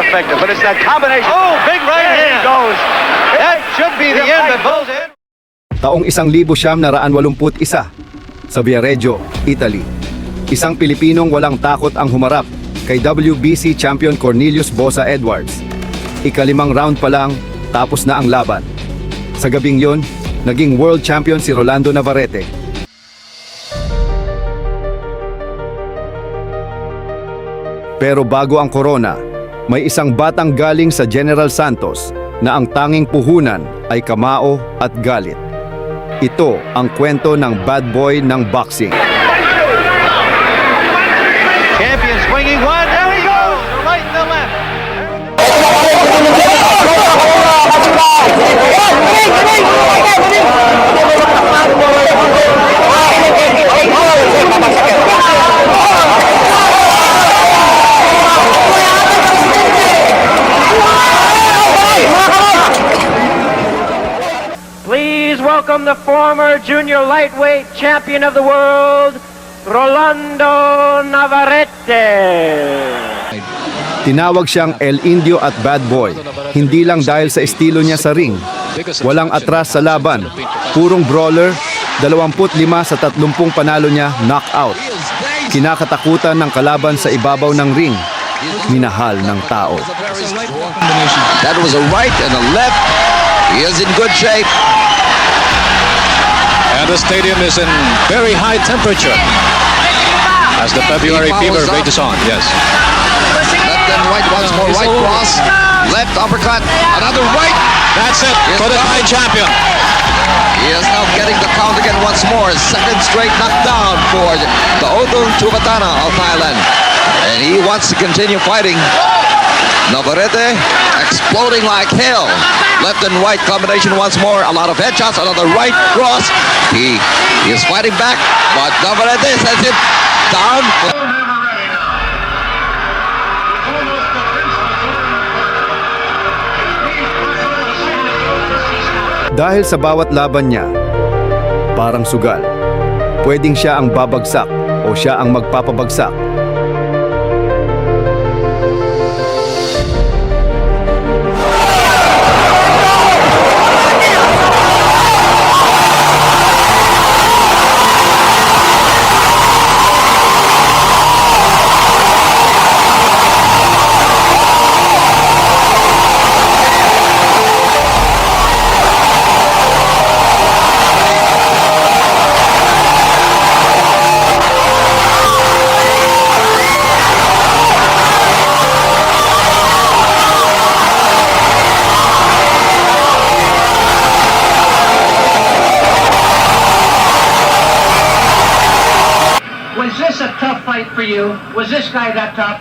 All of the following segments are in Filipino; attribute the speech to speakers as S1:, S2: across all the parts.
S1: effective, but it's that combination. Oh, big right hand goes. That should be the end of Bull's end.
S2: Taong 1981 sa Viareggio, Italy. Isang Pilipinong walang takot ang humarap kay WBC champion Cornelius Bosa Edwards. Ika-5 round pa lang, tapos na ang laban. Sa gabing yon, naging world champion si Rolando Navarrete. Pero bago ang corona, may isang batang galing sa General Santos na ang tanging puhunan ay kamao at galit. Ito ang kwento ng bad boy ng boxing.
S1: Champion swinging one. There he goes. The right and the left.
S3: Please welcome the former junior lightweight champion of the world, Rolando Navarrete.
S2: Tinawag siyang El Indio at Bad Boy, hindi lang dahil sa estilo niya sa ring. Walang atras sa laban, purong brawler, 25 sa 30 panalo niya knockout. Kinakatakutan ng kalaban sa ibabaw ng ring, minahal ng tao.
S4: That was a right and a left. He is in good shape.
S5: And the stadium is in very high temperature as the February fever rages on. Yes.
S4: Left and right once more. Right cross. Left uppercut. Another right.
S5: That's it for the Thai champion.
S4: He is now getting the count again once more. Second straight knockdown for the Odung Tuvatana of Thailand. And he wants to continue fighting. Navarrete exploding like hell. Left and right combination once more. A lot of headshots. Another right cross. He is fighting back, but Navarrete sends him down.
S2: Dahil sa bawat laban niya, parang sugal. Pwedeng siya ang babagsak o siya ang magpapabagsak.
S3: Was this a tough fight for you? Was this guy that tough?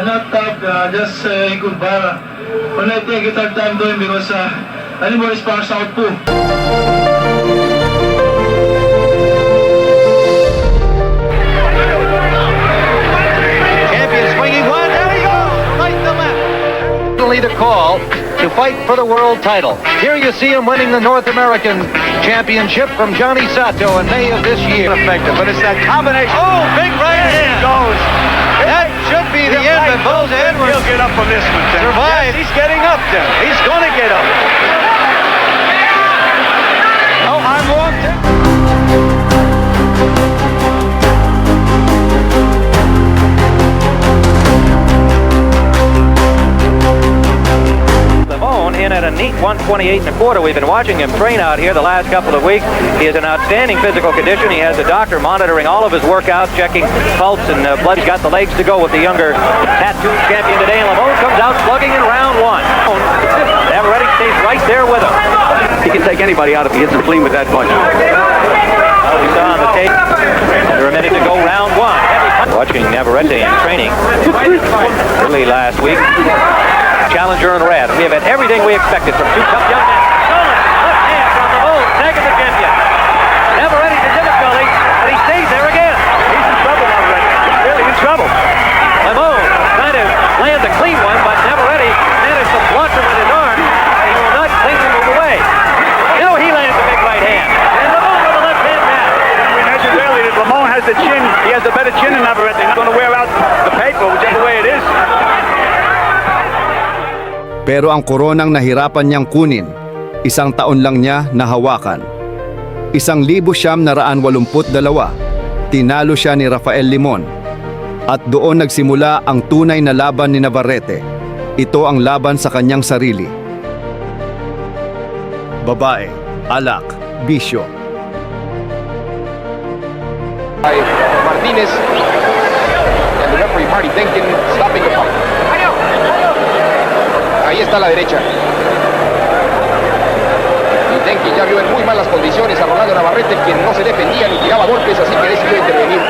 S6: Not tough, just Kumbara. When I take it hard time doing because anymore is para sa output.
S1: Champion swinging one. There he goes. Right and the left. The call to fight for the world title. Here you see him winning the North American Championship from Johnny Sato in May of this year. Effective, but it's that combination. Oh, big right hand goes. That should be the end of Bull's Edwards.
S6: He'll get up from this one, Tim.
S1: Survive.
S6: Yes, he's getting up, Tim.
S1: He's going to get up. Oh, I'm wrong, Tim.
S3: In at a neat 128 1/4. We've been watching him train out here the last couple of weeks. He is in outstanding physical condition. He has a doctor monitoring all of his workouts, checking pulse and blood. He's got the legs to go with the younger tattooed champion today. And Lamone comes out slugging in round one. Navarrete stays right there with him.
S7: He can take anybody out if he hits him clean with that punch.
S3: Well, we saw on the tape. Under a minute to go, round one. Watching Navarrete in training early last week. Challenger in red. We have had everything we expected from two tough young men. Stolen left hand from the bull, second the champion. Navarrete's in difficulty, and he stays there again. He's in trouble, Navarrete. He's really in trouble. Lamone trying to land a clean one, but Navarrete managed to block him with his arm, and he will not think to move away. Now he lands a big right hand, and Lamone with a left hand now.
S6: We mentioned earlier that Lamone has the chin. He has a better chin than Navarrete. He's not going to wear out the paper, whichever way it is.
S2: Pero ang koronang nahirapan niyang kunin, 1 taon lang niya nahawakan. 1982, tinalo siya ni Rafael Limon. At doon nagsimula ang tunay na laban ni Navarrete. Ito ang laban sa kanyang sarili. Babae, alak, bisyo.
S8: Martinez and the referee Marty Denkin stopping the fight. Ahí está la derecha. Y Denkin ya vio en muy malas condiciones a Rolando Navarrete, quien no se defendía ni tiraba golpes, así que decidió intervenir.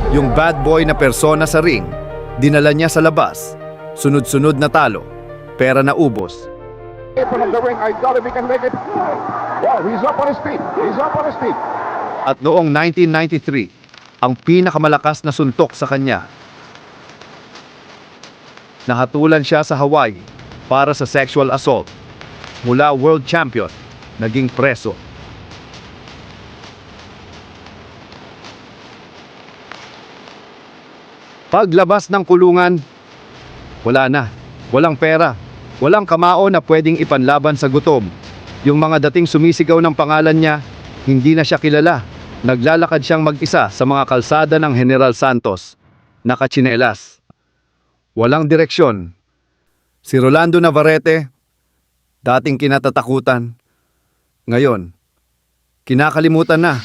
S2: Yung bad boy na persona sa ring, dinala niya sa labas. Sunod-sunod na talo, pera na ubos. At noong 1993, ang pinakamalakas na suntok sa kanya. Nahatulan siya sa Hawaii para sa sexual assault. Mula world champion, naging preso. Paglabas ng kulungan, wala na. Walang pera. Walang kamao na pwedeng ipanlaban sa gutom. Yung mga dating sumisigaw ng pangalan niya, hindi na siya kilala. Naglalakad siyang mag-isa sa mga kalsada ng General Santos. Nakatsinelas. Walang direksyon. Si Rolando Navarrete, dating kinatatakutan. Ngayon, kinakalimutan na.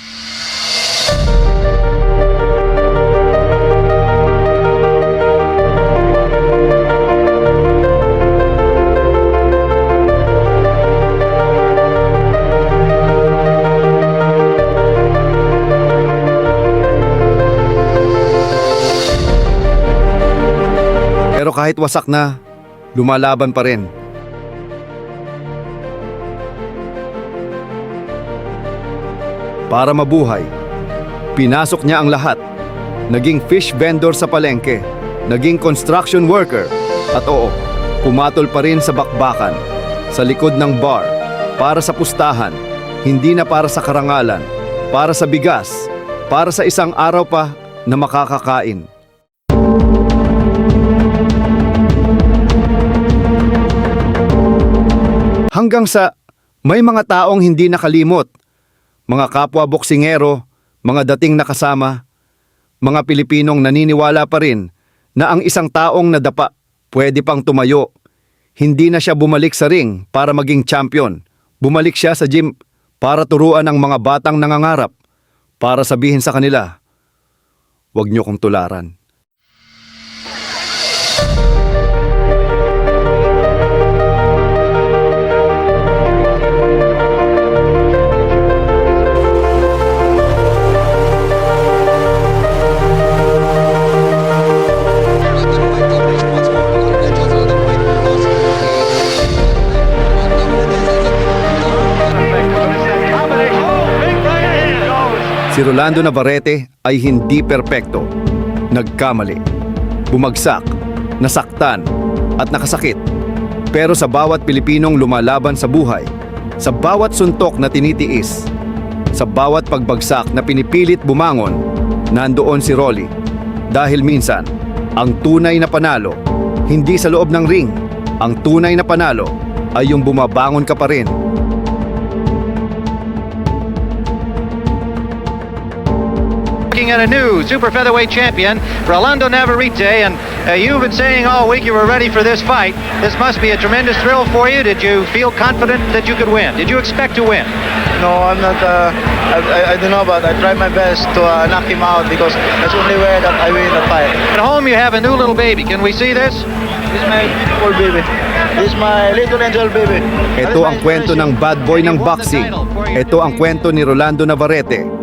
S2: Pero kahit wasak na, lumalaban pa rin. Para mabuhay, pinasok niya ang lahat. Naging fish vendor sa palengke, naging construction worker, at oo, pumatol pa rin sa bakbakan, sa likod ng bar, para sa pustahan, hindi na para sa karangalan, para sa bigas, para sa isang araw pa na makakakain. Hanggang sa may mga taong hindi nakalimot, mga kapwa boksingero, mga dating nakasama, mga Pilipinong naniniwala pa rin na ang isang taong nadapa pwede pang tumayo. Hindi na siya bumalik sa ring para maging champion. Bumalik siya sa gym para turuan ang mga batang nangangarap, para sabihin sa kanila, "Huwag niyo kong tularan." Si Rolando Navarrete ay hindi perpekto. Nagkamali, bumagsak, nasaktan, at nakasakit. Pero sa bawat Pilipinong lumalaban sa buhay, sa bawat suntok na tinitiis, sa bawat pagbagsak na pinipilit bumangon, nandoon si Rolly. Dahil minsan, ang tunay na panalo, hindi sa loob ng ring. Ang tunay na panalo ay yung bumabangon ka pa rin.
S1: Looking at a new super featherweight champion, Rolando Navarrete, and you've been saying all week you were ready for this fight. This must be a tremendous thrill for you. Did you feel confident that you could win? Did you expect to win?
S6: No, I'm not. I don't know, but I try my best to knock him out because that's the only way that I win the fight.
S1: At home you have a new little baby. Can we see this?
S6: This is my beautiful baby. This is my little angel baby.
S2: Ito ang kwento ng bad boy ng boxing. Ito ang kwento ni Rolando Navarrete.